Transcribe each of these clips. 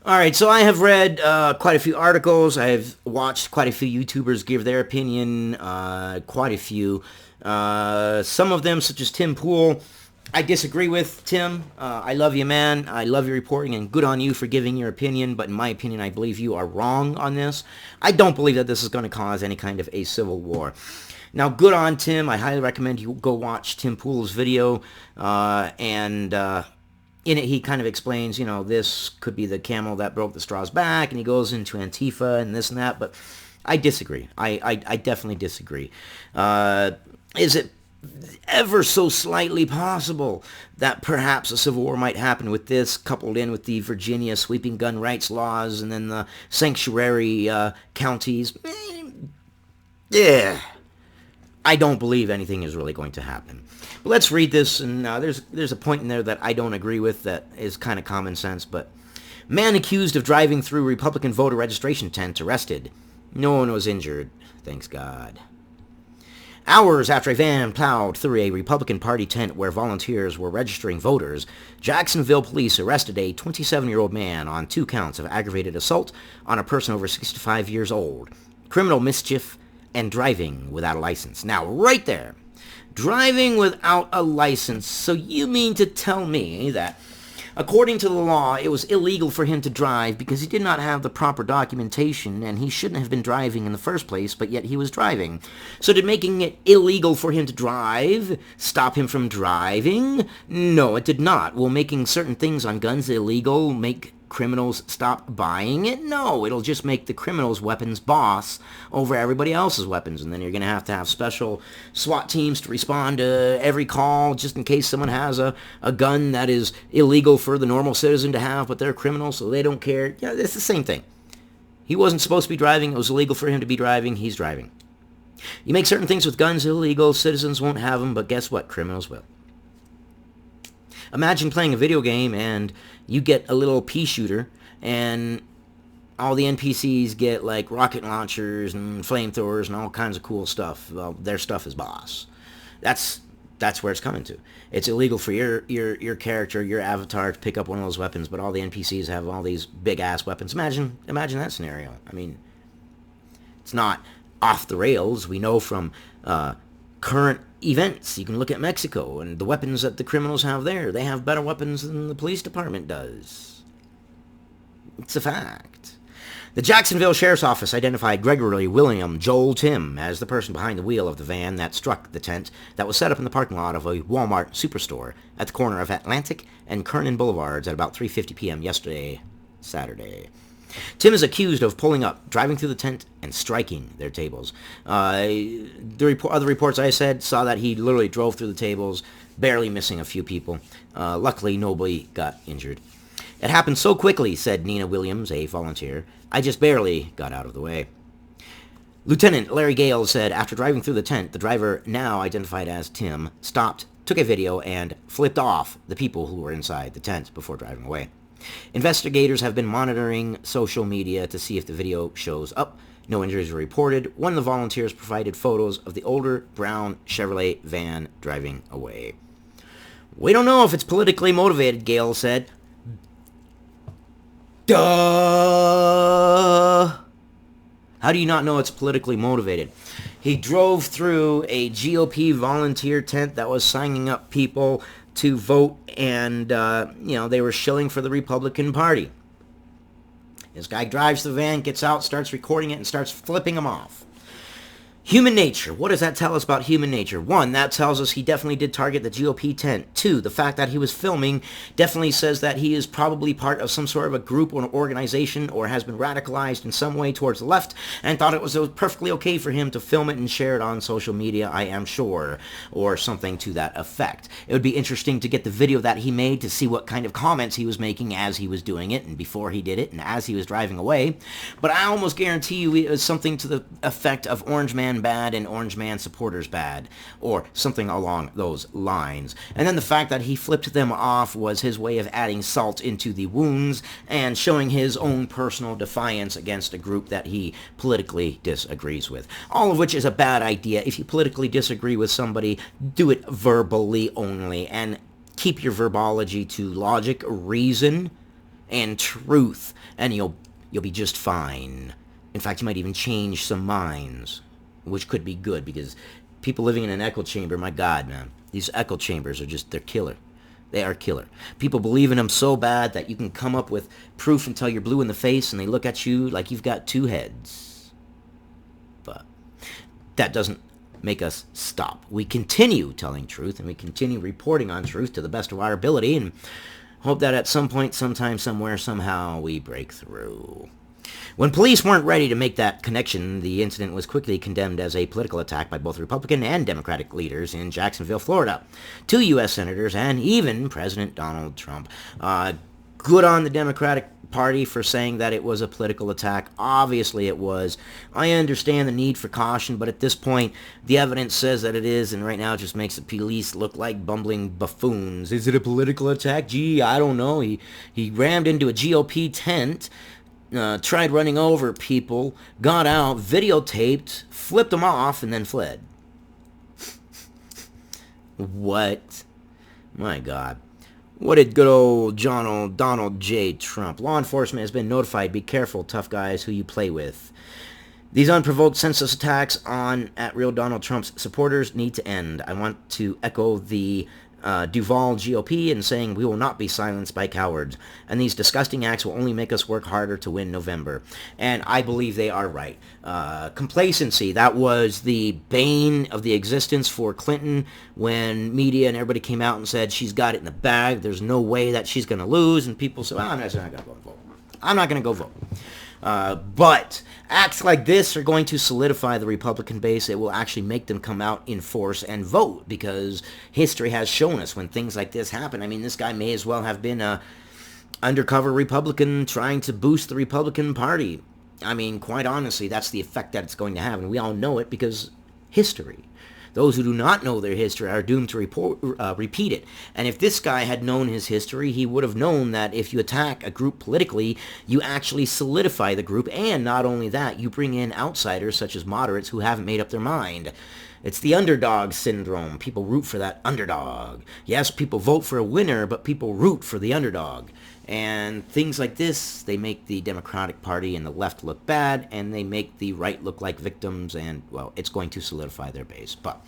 All right, so I have read quite a few articles. I've watched quite a few YouTubers give their opinion, quite a few. Some of them, such as Tim Pool, I disagree with. Tim, I love you, man. I love your reporting, and good on you for giving your opinion. But in my opinion, I believe you are wrong on this. I don't believe that this is going to cause any kind of a civil war. Now, good on Tim. I highly recommend you go watch Tim Pool's video, and in it, he kind of explains, this could be the camel that broke the straw's back, and he goes into Antifa and this and that, but I disagree. I definitely disagree. Is it ever so slightly possible that perhaps a civil war might happen with this, coupled in with the Virginia sweeping gun rights laws and then the sanctuary counties? Yeah. I don't believe anything is really going to happen. But let's read this, and there's a point in there that I don't agree with that is kind of common sense, but man accused of driving through Republican voter registration tent arrested. No one was injured, thanks God. Hours after a van plowed through a Republican Party tent where volunteers were registering voters, Jacksonville police arrested a 27-year-old man on 2 counts of aggravated assault on a person over 65 years old, criminal mischief, and driving without a license. Now, right there, driving without a license. So you mean to tell me that, according to the law, it was illegal for him to drive because he did not have the proper documentation and he shouldn't have been driving in the first place, but yet he was driving. So did making it illegal for him to drive stop him from driving? No, it did not. Will making certain things on guns illegal make criminals stop buying it? No, it'll just make the criminals' weapons boss over everybody else's weapons, and then you're going to have special SWAT teams to respond to every call just in case someone has a gun that is illegal for the normal citizen to have, but they're criminals, so they don't care. Yeah, it's the same thing. He wasn't supposed to be driving. It was illegal for him to be driving. He's driving. You make certain things with guns illegal. Citizens won't have them, but guess what? Criminals will. Imagine playing a video game and you get a little pea shooter and all the NPCs get like rocket launchers and flamethrowers and all kinds of cool stuff. Well, their stuff is boss. That's where it's coming to. It's illegal for your character, your avatar to pick up one of those weapons, but all the NPCs have all these big ass weapons. Imagine that scenario. I mean, it's not off the rails. We know from current events. You can look at Mexico and the weapons that the criminals have there. They have better weapons than the police department does. It's a fact. The Jacksonville Sheriff's Office identified Gregory William Joel Tim as the person behind the wheel of the van that struck the tent that was set up in the parking lot of a Walmart superstore at the corner of Atlantic and Kernan Boulevards at about 3:50 p.m. yesterday, Saturday. Tim is accused of pulling up, driving through the tent, and striking their tables. Other reports I said saw that he literally drove through the tables, barely missing a few people. Luckily, nobody got injured. It happened so quickly, said Nina Williams, a volunteer. I just barely got out of the way. Lieutenant Larry Gale said after driving through the tent, the driver, now identified as Tim, stopped, took a video, and flipped off the people who were inside the tent before driving away. Investigators have been monitoring social media to see if the video shows up. No injuries were reported. One of the volunteers provided photos of the older brown Chevrolet van driving away. We don't know if it's politically motivated, Gale said. Duh! How do you not know it's politically motivated? He drove through a GOP volunteer tent that was signing up people to vote, and, they were shilling for the Republican Party. This guy drives the van, gets out, starts recording it, and starts flipping them off. Human nature. What does that tell us about human nature? 1, that tells us he definitely did target the GOP tent. 2, the fact that he was filming definitely says that he is probably part of some sort of a group or an organization or has been radicalized in some way towards the left and thought it was perfectly okay for him to film it and share it on social media, I am sure, or something to that effect. It would be interesting to get the video that he made to see what kind of comments he was making as he was doing it and before he did it and as he was driving away. But I almost guarantee you it was something to the effect of Orange Man bad and Orange Man supporters bad, or something along those lines. And then the fact that he flipped them off was his way of adding salt into the wounds and showing his own personal defiance against a group that he politically disagrees with. All of which is a bad idea. If you politically disagree with somebody, do it verbally only and keep your verbology to logic, reason, and truth, and you'll be just fine. In fact, you might even change some minds, which could be good, because people living in an echo chamber, my God, man, these echo chambers are just, they're killer. They are killer. People believe in them so bad that you can come up with proof until you're blue in the face and they look at you like you've got two heads. But that doesn't make us stop. We continue telling truth, and we continue reporting on truth to the best of our ability, and hope that at some point, sometime, somewhere, somehow, we break through. When police weren't ready to make that connection, the incident was quickly condemned as a political attack by both Republican and Democratic leaders in Jacksonville, Florida, 2 U.S. senators, and even President Donald Trump. Good on the Democratic Party for saying that it was a political attack. Obviously it was. I understand the need for caution, but at this point, the evidence says that it is, and right now it just makes the police look like bumbling buffoons. Is it a political attack? Gee, I don't know. He rammed into a GOP tent, tried running over people, got out, videotaped, flipped them off, and then fled. What? My God. What did good old Donald J. Trump? Law enforcement has been notified. Be careful, tough guys, who you play with. These unprovoked senseless attacks on @Real Donald Trump's supporters need to end. I want to echo the Duval GOP in saying we will not be silenced by cowards, and these disgusting acts will only make us work harder to win November. And I believe they are right. Complacency, that was the bane of the existence for Clinton when media and everybody came out and said she's got it in the bag, there's no way that she's going to lose, and people said, well, I'm not going to go vote. I'm not going to go vote. But acts like this are going to solidify the Republican base. It will actually make them come out in force and vote, because history has shown us when things like this happen. I mean, this guy may as well have been a undercover Republican trying to boost the Republican Party. I mean, quite honestly, that's the effect that it's going to have, and we all know it because history. Those who do not know their history are doomed to repeat it. And if this guy had known his history, he would have known that if you attack a group politically, you actually solidify the group. And not only that, you bring in outsiders such as moderates who haven't made up their mind. It's the underdog syndrome. People root for that underdog. Yes, people vote for a winner, but people root for the underdog. And things like this, they make the Democratic Party and the left look bad, and they make the right look like victims, and, well, it's going to solidify their base. But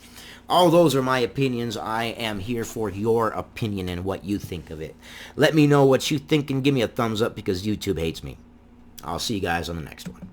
all those are my opinions. I am here for your opinion and what you think of it. Let me know what you think and give me a thumbs up, because YouTube hates me. I'll see you guys on the next one.